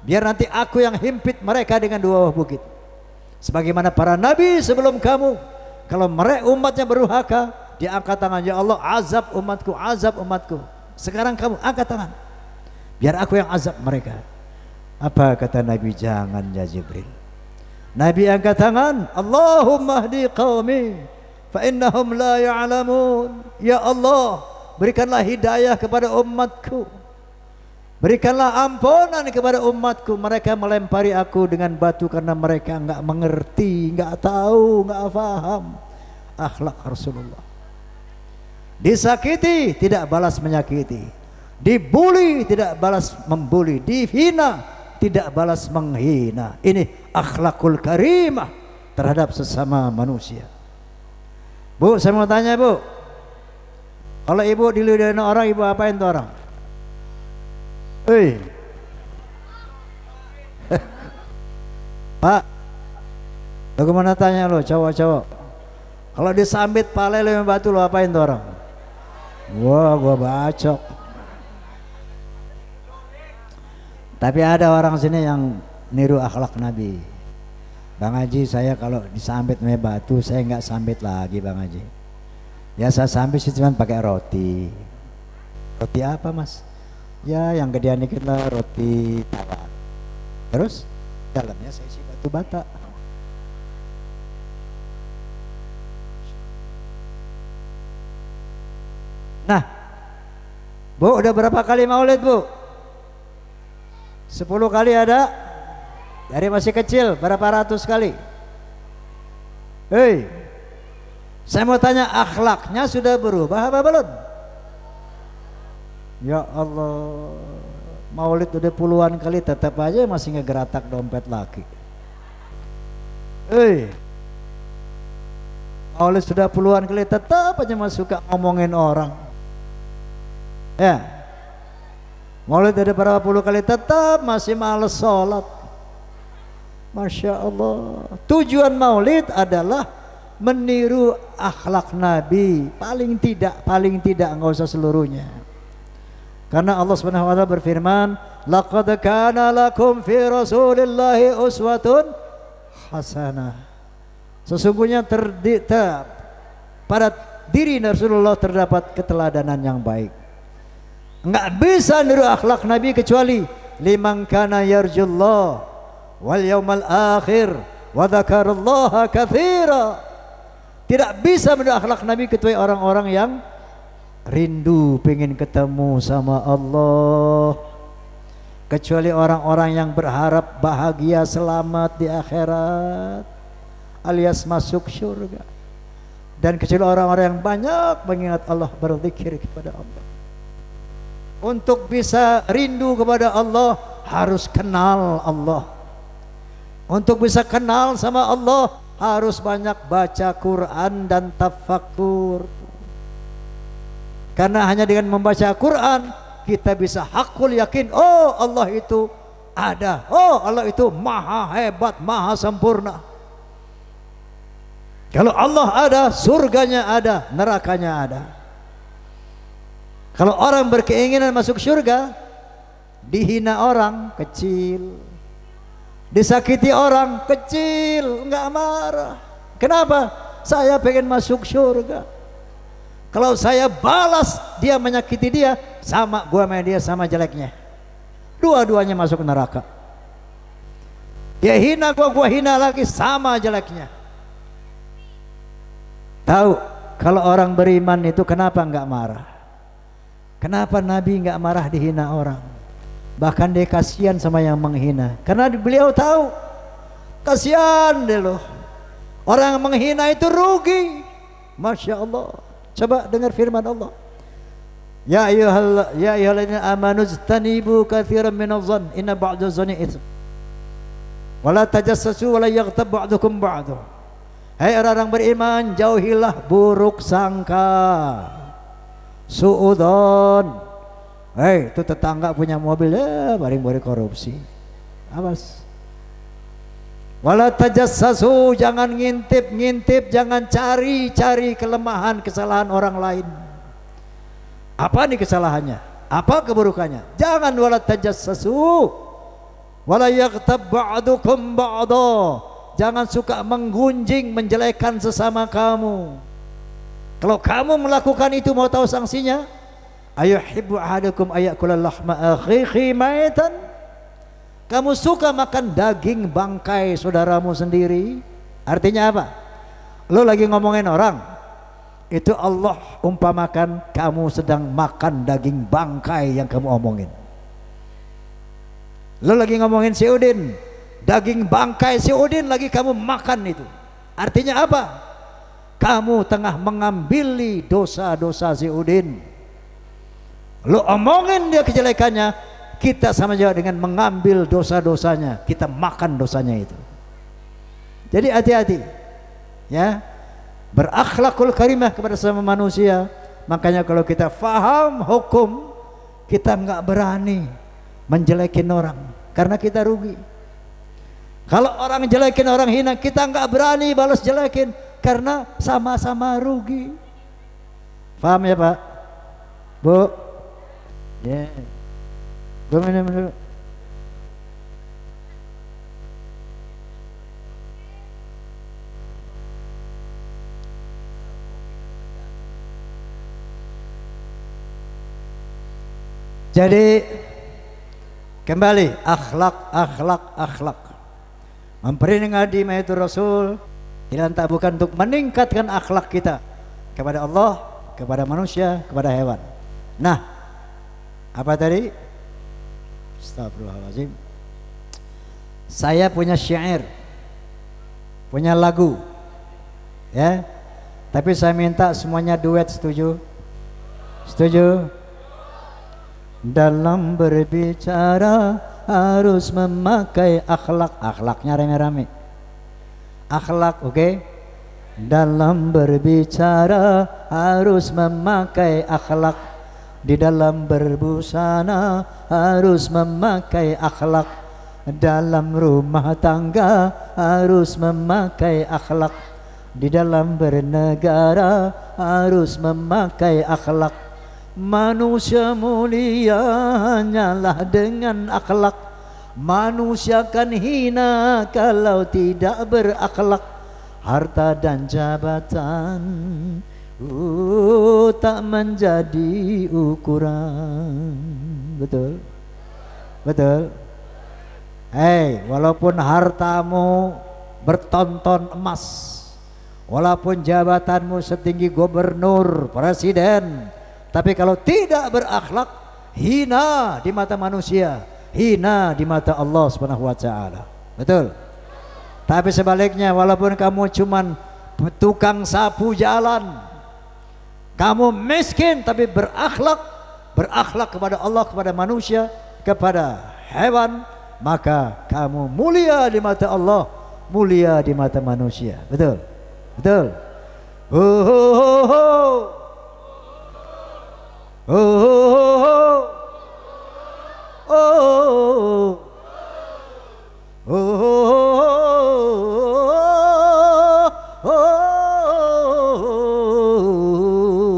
biar nanti aku yang himpit mereka dengan dua bukit. Sebagaimana para nabi sebelum kamu, kalau mereka umatnya berduhaka, dia angkat tangan, ya Allah azab umatku, azab umatku. Sekarang kamu angkat tangan, biar aku yang azab mereka. Apa kata Nabi? Jangan ya Jibril. Nabi angkat tangan, Allahumma hdi qaumi fa innahum la ya'lamun. Ya Allah, berikanlah hidayah kepada umatku, berikanlah ampunan kepada umatku. Mereka melempari aku dengan batu karena mereka enggak mengerti, enggak tahu, enggak paham akhlak Rasulullah. Disakiti tidak balas menyakiti, dibuli tidak balas membuli, dihina tidak balas menghina. Ini akhlakul karimah terhadap sesama manusia. Bu, saya mau tanya Bu, kalau ibu diludahin orang, ibu apain tuh orang? Hei Pak, bagaimana tanya lo cowok-cowok, kalau disambit pale lo yang batu lo apain tuh orang? Wah, gua bacok. Tapi ada orang sini yang niru akhlak Nabi. Bang Haji, saya kalau disambit sama batu saya nggak sambit lagi Bang Haji. Ya saya sambit sih cuma pakai roti. Roti apa Mas? Ya yang gedean dikit lah, roti tawar. Terus dalamnya saya isi batu bata. Nah, Bu, udah berapa kali maulid Bu? 10 kali ada? Dari masih kecil berapa ratus kali? Hei, saya mau tanya, akhlaknya sudah berubah apa belum? Ya Allah, maulid udah puluhan kali tetap aja masih ngegeratak dompet laki. Hei, maulid sudah puluhan kali tetap aja masih suka ngomongin orang. Ya, maulid ada berapa puluh kali tetap masih males sholat. Masya Allah. Tujuan maulid adalah meniru akhlak Nabi, paling tidak enggak usah seluruhnya. Karena Allah Subhanahu wa taala berfirman, laqad kana lakum fi Rasulillahi uswatun hasanah. Sesungguhnya pada diri Rasulullah terdapat keteladanan yang baik. Enggak bisa niru akhlak Nabi kecuali liman kana yarjullah wal yaumal akhir wa dzakarallaha katsira. Tidak bisa meniru akhlak Nabi kecuali orang-orang yang rindu pengen ketemu sama Allah, kecuali orang-orang yang berharap bahagia selamat di akhirat alias masuk surga, dan kecuali orang-orang yang banyak mengingat Allah, berzikir kepada Allah. Untuk bisa rindu kepada Allah harus kenal Allah. Untuk bisa kenal sama Allah harus banyak baca Quran dan tafakkur. Karena hanya dengan membaca Quran kita bisa hakul yakin, oh Allah itu ada, oh Allah itu maha hebat, maha sempurna. Kalau Allah ada, surganya ada, nerakanya ada. Kalau orang berkeinginan masuk surga, dihina orang kecil, disakiti orang kecil, enggak marah. Kenapa? Saya pengen masuk surga. Kalau saya balas dia menyakiti dia, sama gua sama dia sama jeleknya, dua-duanya masuk neraka. Dia hina gua hina lagi, sama jeleknya. Tahu kalau orang beriman itu kenapa enggak marah? Kenapa Nabi enggak marah dihina orang? Bahkan dia kasihan sama yang menghina, karena beliau tahu kasihan deh loh, orang yang menghina itu rugi. Masya Allah. Coba dengar firman Allah, ya ayyuhalladzina amanu ijtanibu katsiran minadh-dhann inna ba'dadh-dhanni itsm wa la tajassasu wa la yaghtab ba'dukum ba'dha. Hai orang-orang beriman, jauhilah buruk sangka, suudzon. Hei, itu tetangga punya mobil, baring-baring korupsi. Awas. Wala tajassasu, jangan ngintip-ngintip, jangan cari-cari kelemahan, kesalahan orang lain. Apa nih kesalahannya? Apa keburukannya? Jangan wala tajassasu. Wala yaghtab ba'dukum ba'dha. Jangan suka menggunjing, menjelekkan sesama kamu. Kalau kamu melakukan itu, mau tahu sanksinya? Ayuhibbu ahadukum ayakula lahma akhihi maitan. Kamu suka makan daging bangkai saudaramu sendiri? Artinya apa? Lo lagi ngomongin orang, itu Allah umpamakan kamu sedang makan daging bangkai yang kamu omongin. Lo lagi ngomongin si Udin, daging bangkai si Udin lagi kamu makan itu. Artinya apa? Kamu tengah mengambil dosa-dosa si Udin. Lo omongin dia kejelekannya, kita sama juga dengan mengambil dosa-dosanya, kita makan dosanya itu. Jadi hati-hati ya, berakhlakul karimah kepada sesama manusia. Makanya kalau kita faham hukum, kita nggak berani menjelekin orang karena kita rugi. Kalau orang jelekin, orang hina, kita nggak berani balas jelekin karena sama-sama rugi. Paham ya Pak, Bu? Ya. Gue minum dulu. Jadi kembali, akhlak. Memperingati Maulid Rasul tidak bukan untuk meningkatkan akhlak kita kepada Allah, kepada manusia, kepada hewan. Nah, apa tadi? Astagfirullahaladzim. Saya punya syair, punya lagu ya, tapi saya minta semuanya duet. Setuju? Setuju? Dalam berbicara harus memakai akhlak. Akhlaknya rame-rame. Akhlak, oke? Dalam berbicara harus memakai akhlak. Di dalam berbusana harus memakai akhlak. Dalam rumah tangga harus memakai akhlak. Di dalam bernegara harus memakai akhlak. Manusia mulia hanyalah dengan akhlak. Manusia kan hina kalau tidak berakhlak. Harta dan jabatan tak menjadi ukuran. Betul? Betul? Hei, walaupun hartamu bertonton emas. Walaupun jabatanmu setinggi gubernur, presiden, tapi kalau tidak berakhlak, hina di mata manusia, hina di mata Allah Subhanahu wa taala. Betul? Tapi sebaliknya, walaupun kamu cuman tukang sapu jalan, kamu miskin tapi berakhlak kepada Allah, kepada manusia, kepada hewan, maka kamu mulia di mata Allah, mulia di mata manusia. Betul? Betul? Oh, oh, oh, oh. Oh, oh, oh, oh, oh, oh,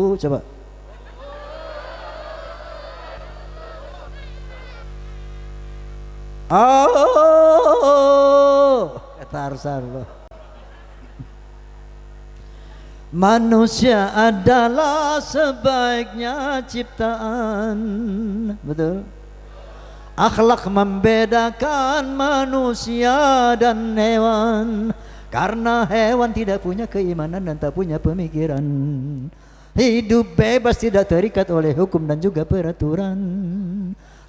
oh, coba. Oh, kata Arsalullah. Manusia adalah sebaiknya ciptaan. Betul? Akhlak membedakan manusia dan hewan, karena hewan tidak punya keimanan dan tak punya pemikiran. Hidup bebas, tidak terikat oleh hukum dan juga peraturan.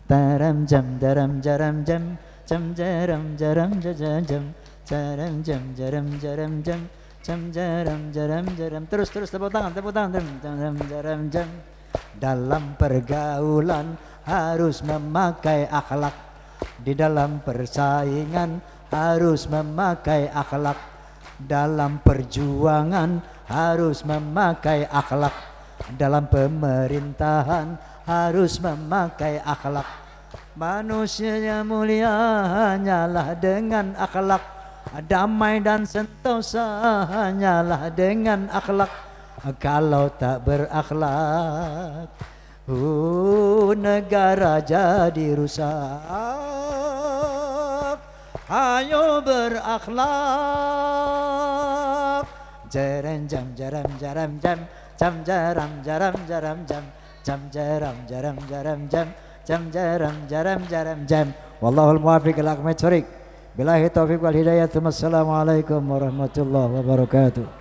Taram jam daram jaram jam jam jaram jaram jam jam jaram jam jaram jaram jam jam jaram jaram jaram. Terus tepuk tangan jam jaram jam. Dalam pergaulan harus memakai akhlak, di dalam persaingan harus memakai akhlak, dalam perjuangan harus memakai akhlak, dalam pemerintahan harus memakai akhlak. Manusia yang mulia hanyalah dengan akhlak, damai dan sentosa hanyalah dengan akhlak. Kalau tak berakhlak, negara jadi rusak. Ayo berakhlak. Jeren jam jaram jaram jam jam jaram jaram jaram jam jam jaram jaram jaram jam jam jaram jaram jaram jam. Wallahul muwaffiq ila aqwamit thoriq. Billahi taufiq wal hidayah. Assalamualaikum warahmatullahi wabarakatuh.